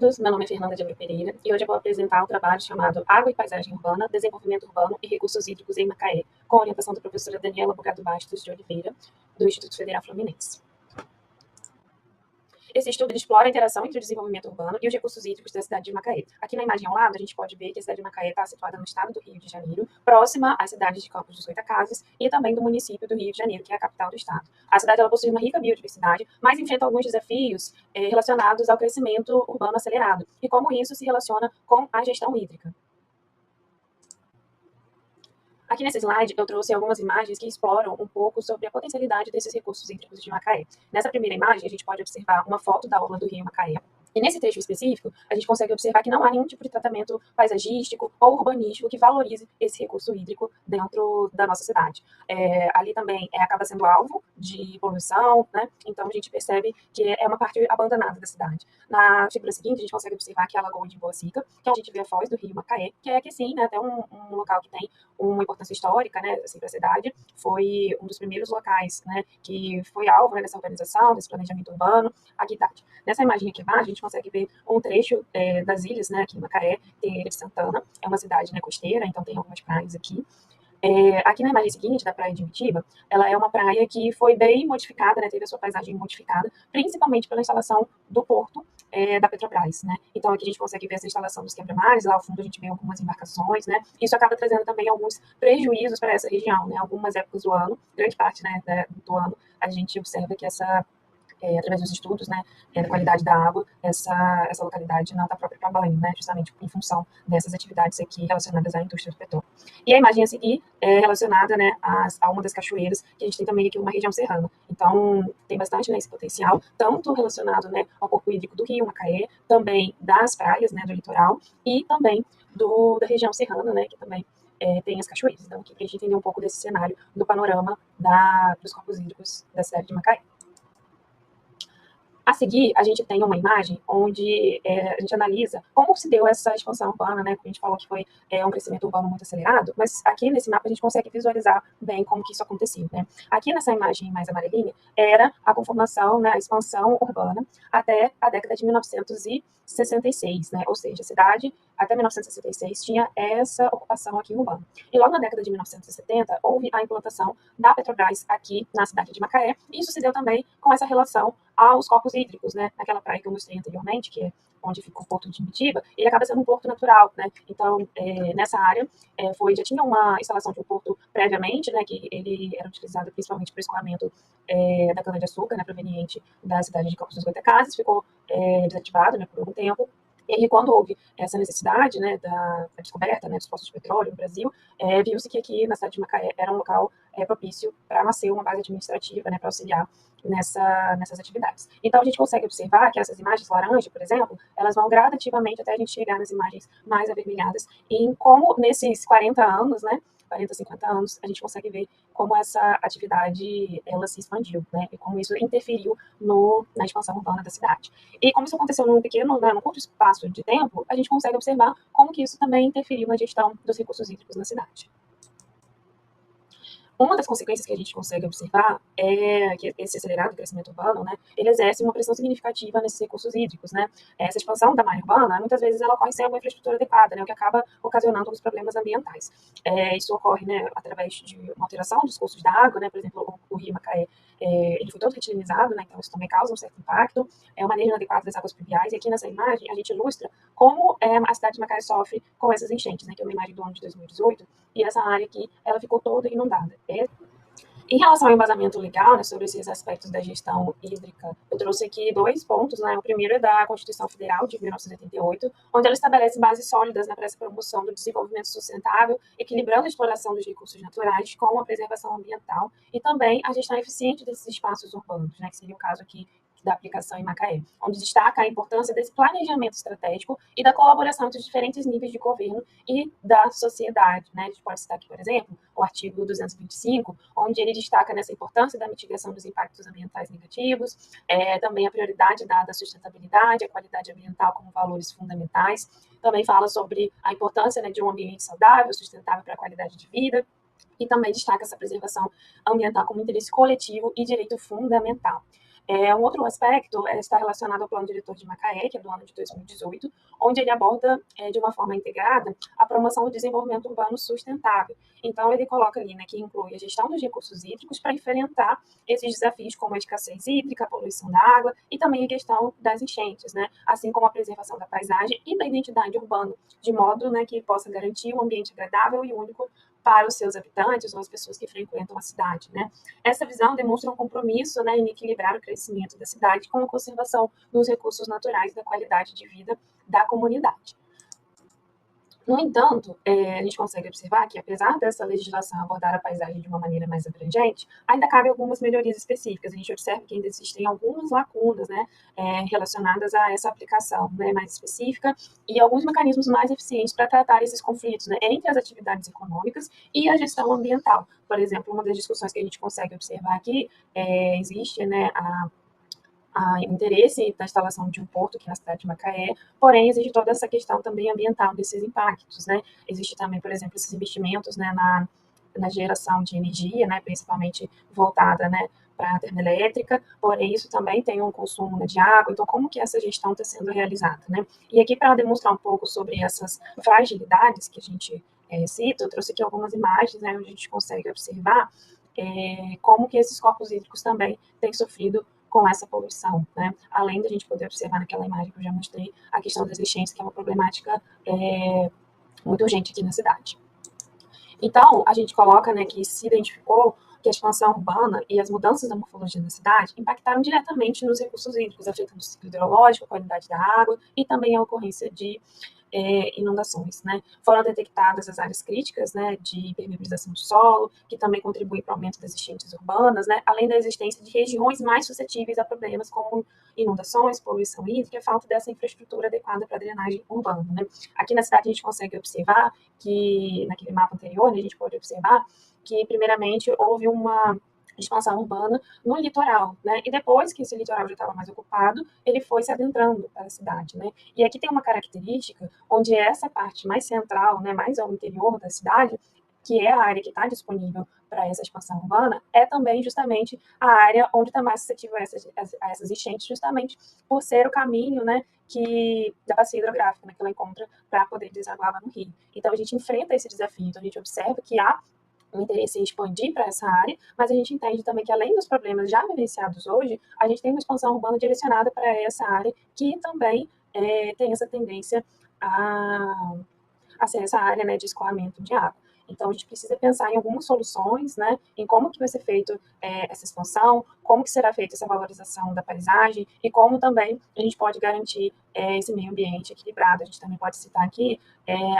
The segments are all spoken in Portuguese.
todos, meu nome é Fernanda de Abreu Pereira e hoje eu vou apresentar um trabalho chamado Água e Paisagem Urbana, Desenvolvimento Urbano e Recursos Hídricos em Macaé, com a orientação da professora Daniela Bugado Bastos de Oliveira, do Instituto Federal Fluminense. Esse estudo explora a interação entre o desenvolvimento urbano e os recursos hídricos da cidade de Macaé. Aqui na imagem ao lado, a gente pode ver que a cidade de Macaé está situada no estado do Rio de Janeiro, próxima às cidades de Campos dos Goytacazes e também do município do Rio de Janeiro, que é a capital do estado. A cidade ela possui uma rica biodiversidade, mas enfrenta alguns desafios relacionados ao crescimento urbano acelerado e como isso se relaciona com a gestão hídrica. Aqui nesse slide, eu trouxe algumas imagens que exploram um pouco sobre a potencialidade desses recursos hídricos de Macaé. Nessa primeira imagem, a gente pode observar uma foto da orla do rio Macaé. E nesse trecho específico, a gente consegue observar que não há nenhum tipo de tratamento paisagístico ou urbanístico que valorize esse recurso hídrico dentro da nossa cidade. Ali também acaba sendo alvo de poluição, né? Então a gente percebe que é uma parte abandonada da cidade. Na figura seguinte, a gente consegue observar que é a Lagoa de Boacica, que a gente vê a foz do rio Macaé, que é aqui sim, né, até um local que tem uma importância histórica, né, assim, para a cidade. Foi um dos primeiros locais, né, que foi alvo, né, dessa organização, desse planejamento urbano, aqui tarde. Nessa imagem aqui embaixo, a gente consegue ver um trecho das ilhas, né, aqui em Macaé, tem a Ilha de Santana, é uma cidade, né, costeira, então tem algumas praias aqui. Aqui na imagem seguinte, da praia de Mitiba, ela é uma praia que foi bem modificada, né, teve a sua paisagem modificada, principalmente pela instalação do porto da Petrobras, né? Então aqui a gente consegue ver essa instalação dos quebra-mares, lá ao fundo a gente vê algumas embarcações, né? Isso acaba trazendo também alguns prejuízos para essa região, né? Algumas épocas do ano, grande parte, né, do ano, a gente observa que através dos estudos, né, da qualidade da água, essa localidade não está própria para banho, né, justamente em função dessas atividades aqui relacionadas à indústria do petróleo. E a imagem a seguir é relacionada, né, a uma das cachoeiras, que a gente tem também aqui uma região serrana. Então, tem bastante, né, esse potencial, tanto relacionado, né, ao corpo hídrico do rio Macaé, também das praias, né, do litoral, e também da região serrana, né, que também tem as cachoeiras. Então, aqui para a gente entender um pouco desse cenário, do panorama dos corpos hídricos da cidade de Macaé. A seguir, a gente tem uma imagem onde a gente analisa como se deu essa expansão urbana, né? A gente falou que foi um crescimento urbano muito acelerado, mas aqui nesse mapa a gente consegue visualizar bem como que isso aconteceu, né? Aqui nessa imagem mais amarelinha era a conformação, né, a expansão urbana até a década de 1966, né? Ou seja, a cidade até 1966 tinha essa ocupação aqui urbana. E logo na década de 1970 houve a implantação da Petrobras aqui na cidade de Macaé, e isso se deu também com essa relação aos corpos hídricos, né? Naquela praia que eu mostrei anteriormente, que é onde fica o porto de Mitiba, ele acaba sendo um porto natural, né? Então, nessa área, já tinha uma instalação de um porto previamente, né? Que ele era utilizado principalmente para o escoamento da cana-de-açúcar, né? Proveniente da cidade de Campos dos Goytacazes, ficou desativado, né? Por algum tempo. E aí, quando houve essa necessidade, né, da descoberta, né, dos postos de petróleo no Brasil, viu-se que aqui na cidade de Macaé era um local propício para nascer uma base administrativa, né, para auxiliar nessas atividades. Então, a gente consegue observar que essas imagens laranja, por exemplo, elas vão gradativamente até a gente chegar nas imagens mais avermelhadas, e em como nesses 40 anos, né, 40, 50 anos, a gente consegue ver como essa atividade ela se expandiu, né, e como isso interferiu na expansão urbana da cidade. E como isso aconteceu num curto espaço de tempo, a gente consegue observar como que isso também interferiu na gestão dos recursos hídricos na cidade. Uma das consequências que a gente consegue observar é que esse acelerado crescimento urbano, né, ele exerce uma pressão significativa nesses recursos hídricos, né. Essa expansão da malha urbana, muitas vezes ela ocorre sem uma infraestrutura adequada, né, o que acaba ocasionando alguns problemas ambientais. Isso ocorre, né, através de uma alteração dos cursos da água, né, por exemplo, o rio Macaé, ele foi todo retilinizado, né, então isso também causa um certo impacto, é o manejo inadequado das águas pluviais, e aqui nessa imagem a gente ilustra como a cidade de Macaé sofre com essas enchentes, né, que é uma imagem do ano de 2018, e essa área aqui, ela ficou toda inundada. Em relação ao embasamento legal, né, sobre esses aspectos da gestão hídrica, eu trouxe aqui dois pontos, né? O primeiro é da Constituição Federal de 1988, onde ela estabelece bases sólidas, né, para essa promoção do desenvolvimento sustentável, equilibrando a exploração dos recursos naturais com a preservação ambiental e também a gestão eficiente desses espaços urbanos, né, que seria o caso aqui da aplicação em Macaé, onde destaca a importância desse planejamento estratégico e da colaboração entre os diferentes níveis de governo e da sociedade, né? A gente pode citar aqui, por exemplo, o artigo 225, onde ele destaca nessa importância da mitigação dos impactos ambientais negativos, também a prioridade dada à sustentabilidade, à qualidade ambiental como valores fundamentais, também fala sobre a importância, né, de um ambiente saudável, sustentável para a qualidade de vida, e também destaca essa preservação ambiental como interesse coletivo e direito fundamental. Um outro aspecto está relacionado ao Plano Diretor de Macaé, que é do ano de 2018, onde ele aborda de uma forma integrada a promoção do desenvolvimento urbano sustentável. Então, ele coloca ali, né, que inclui a gestão dos recursos hídricos para enfrentar esses desafios como a escassez hídrica, a poluição da água e também a questão das enchentes, né, assim como a preservação da paisagem e da identidade urbana, de modo, né, que possa garantir um ambiente agradável e único para os seus habitantes ou as pessoas que frequentam a cidade, né? Essa visão demonstra um compromisso, né, em equilibrar o crescimento da cidade com a conservação dos recursos naturais e da qualidade de vida da comunidade. No entanto, a gente consegue observar que, apesar dessa legislação abordar a paisagem de uma maneira mais abrangente, ainda cabe algumas melhorias específicas. A gente observa que ainda existem algumas lacunas, né, relacionadas a essa aplicação, né, mais específica e alguns mecanismos mais eficientes para tratar esses conflitos, né, entre as atividades econômicas e a gestão ambiental. Por exemplo, uma das discussões que a gente consegue observar aqui existe, né, interesse da instalação de um porto aqui na cidade de Macaé, porém existe toda essa questão também ambiental desses impactos, né? Existe também, por exemplo, esses investimentos, né, na geração de energia, né, principalmente voltada, né, para a termoelétrica, porém isso também tem um consumo, né, de água, então como que essa gestão está sendo realizada, né? E aqui para demonstrar um pouco sobre essas fragilidades que a gente cita, eu trouxe aqui algumas imagens, né, onde a gente consegue observar como que esses corpos hídricos também têm sofrido com essa poluição, né? Além da gente poder observar naquela imagem que eu já mostrei, a questão das enchentes, que é uma problemática muito urgente aqui na cidade. Então, a gente coloca, né, que se identificou que a expansão urbana e as mudanças da morfologia da cidade impactaram diretamente nos recursos hídricos, afetando o ciclo hidrológico, a qualidade da água e também a ocorrência de inundações, né? Foram detectadas as áreas críticas, né, de permeabilização do solo, que também contribuem para o aumento das enchentes urbanas, né, além da existência de regiões mais suscetíveis a problemas como inundações, poluição hídrica e a falta dessa infraestrutura adequada para a drenagem urbana, né? Aqui na cidade a gente consegue observar que, naquele mapa anterior, né, a gente pode observar que, primeiramente, houve uma expansão urbana no litoral, né? E depois que esse litoral já estava mais ocupado, ele foi se adentrando para a cidade, né? E aqui tem uma característica onde essa parte mais central, né, mais ao interior da cidade, que é a área que está disponível para essa expansão urbana, é também justamente a área onde está mais suscetível a essas enchentes, justamente por ser o caminho, né, da bacia hidrográfica, né, que ela encontra para poder desaguar lá no rio. Então a gente enfrenta esse desafio, então a gente observa que há um interesse em expandir para essa área, mas a gente entende também que, além dos problemas já vivenciados hoje, a gente tem uma expansão urbana direcionada para essa área, que também tem essa tendência a, a ser essa área, né, de escoamento de água. Então, a gente precisa pensar em algumas soluções, né, em como que vai ser feito essa expansão, como que será feita essa valorização da paisagem e como também a gente pode garantir esse meio ambiente equilibrado. A gente também pode citar aqui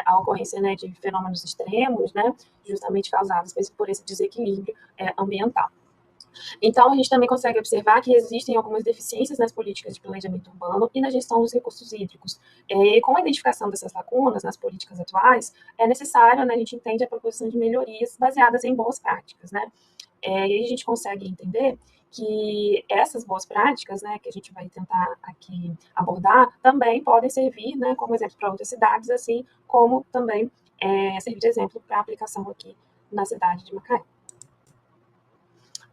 a ocorrência, né, de fenômenos extremos, né, justamente causados por esse desequilíbrio ambiental. Então, a gente também consegue observar que existem algumas deficiências nas políticas de planejamento urbano e na gestão dos recursos hídricos. E com a identificação dessas lacunas nas políticas atuais, é necessário, né, a gente entende a proposição de melhorias baseadas em boas práticas, né? E aí a gente consegue entender que essas boas práticas, né, que a gente vai tentar aqui abordar, também podem servir, né, como exemplo para outras cidades, assim como também servir de exemplo para a aplicação aqui na cidade de Macaé.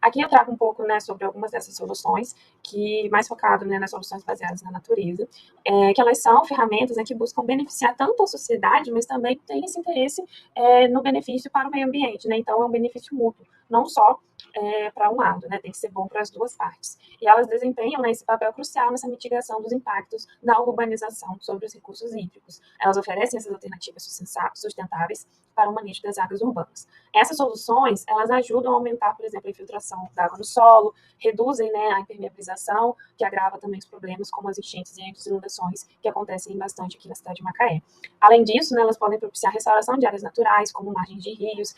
Aqui eu trago um pouco, né, sobre algumas dessas soluções, que mais focado, né, nas soluções baseadas na natureza, que elas são ferramentas, né, que buscam beneficiar tanto a sociedade, mas também tem esse interesse no benefício para o meio ambiente, né? Então é um benefício mútuo, não só para um lado, né? Tem que ser bom para as duas partes. E elas desempenham, né, esse papel crucial nessa mitigação dos impactos da urbanização sobre os recursos hídricos. Elas oferecem essas alternativas sustentáveis para o manejo das águas urbanas. Essas soluções, elas ajudam a aumentar, por exemplo, a infiltração da água no solo, reduzem, né, a impermeabilização, que agrava também os problemas como as enchentes e as inundações, que acontecem bastante aqui na cidade de Macaé. Além disso, né, elas podem propiciar a restauração de áreas naturais, como margens de rios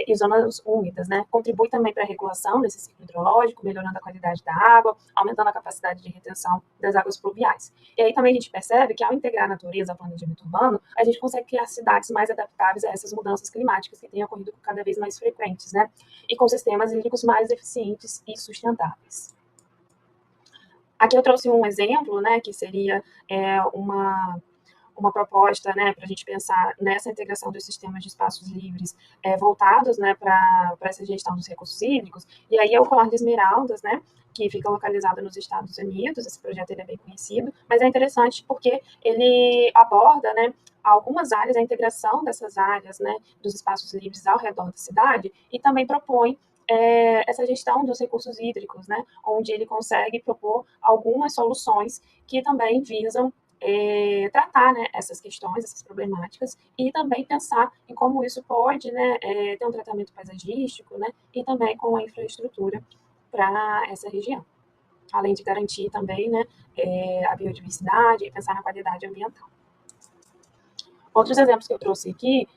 e zonas úmidas, né? Contribui também para a regulação desse ciclo hidrológico, melhorando a qualidade da água, aumentando a capacidade de retenção das águas pluviais. E aí também a gente percebe que, ao integrar a natureza ao planejamento urbano, a gente consegue criar cidades mais adaptáveis a essas mudanças climáticas que têm ocorrido cada vez mais frequentes, né? E com sistemas hídricos mais eficientes e sustentáveis. Aqui eu trouxe um exemplo, né, que seria uma proposta, né, para a gente pensar nessa integração dos sistemas de espaços livres voltados, né, para essa gestão dos recursos hídricos. E aí é o Colar de Esmeraldas, né, que fica localizado nos Estados Unidos. Esse projeto ele é bem conhecido, mas é interessante porque ele aborda, né, algumas áreas, a integração dessas áreas, né, dos espaços livres ao redor da cidade, e também propõe essa gestão dos recursos hídricos, né, onde ele consegue propor algumas soluções que também visam tratar, né, essas questões, essas problemáticas, e também pensar em como isso pode, né, ter um tratamento paisagístico, né, e também com a infraestrutura para essa região, além de garantir também, né, a biodiversidade e pensar na qualidade ambiental. Outros exemplos que eu trouxe aqui,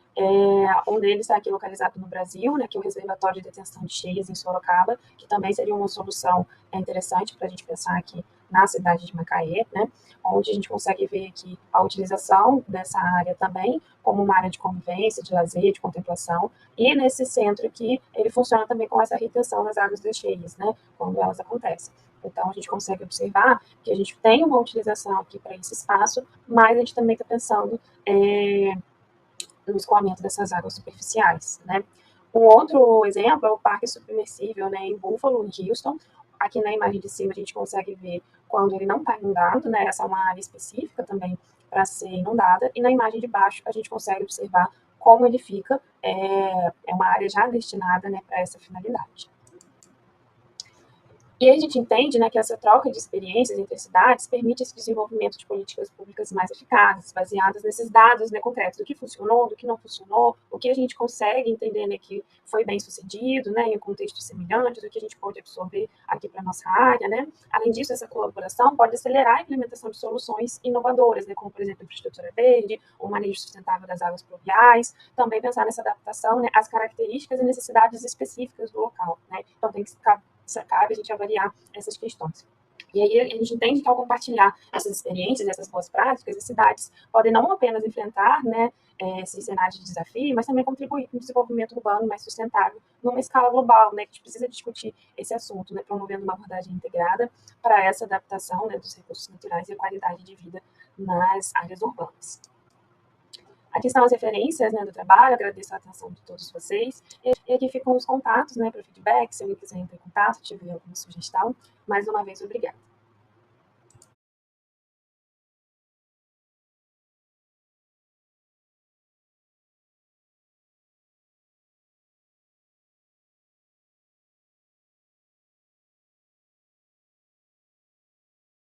um deles está aqui localizado no Brasil, né, que é o reservatório de detenção de cheias em Sorocaba, que também seria uma solução interessante para a gente pensar aqui na cidade de Macaé, né, onde a gente consegue ver aqui a utilização dessa área também como uma área de convivência, de lazer, de contemplação, e nesse centro aqui ele funciona também com essa retenção das águas das cheias, né, quando elas acontecem. Então, a gente consegue observar que a gente tem uma utilização aqui para esse espaço, mas a gente também está pensando no escoamento dessas águas superficiais, né? Um outro exemplo é o parque submersível, né, em Buffalo, em Houston. Aqui na imagem de cima a gente consegue ver quando ele não está inundado, né? Essa é uma área específica também para ser inundada. E na imagem de baixo a gente consegue observar como ele fica. É uma área já destinada, né, para essa finalidade. E aí a gente entende, né, que essa troca de experiências entre cidades permite esse desenvolvimento de políticas públicas mais eficazes, baseadas nesses dados, né, concretos, do que funcionou, do que não funcionou, o que a gente consegue entender, né, que foi bem sucedido, né, em contextos semelhantes, o que a gente pode absorver aqui para a nossa área, né. Além disso, essa colaboração pode acelerar a implementação de soluções inovadoras, né, como, por exemplo, infraestrutura verde, o manejo sustentável das águas pluviais, também pensar nessa adaptação, né, às características e necessidades específicas do local, né. Então, tem que ficar cabe a gente avaliar essas questões. E aí a gente entende que ao compartilhar essas experiências, essas boas práticas, as cidades podem não apenas enfrentar, né, esses cenários de desafio, mas também contribuir com o desenvolvimento urbano mais sustentável numa escala global, né, que a gente precisa discutir esse assunto, né, promovendo uma abordagem integrada para essa adaptação, né, dos recursos naturais e a qualidade de vida nas áreas urbanas. Aqui estão as referências, né, do trabalho, agradeço a atenção de todos vocês. E aqui ficam os contatos, né, para feedback, se alguém quiser entrar em contato, tiver alguma sugestão. Mais uma vez, obrigada.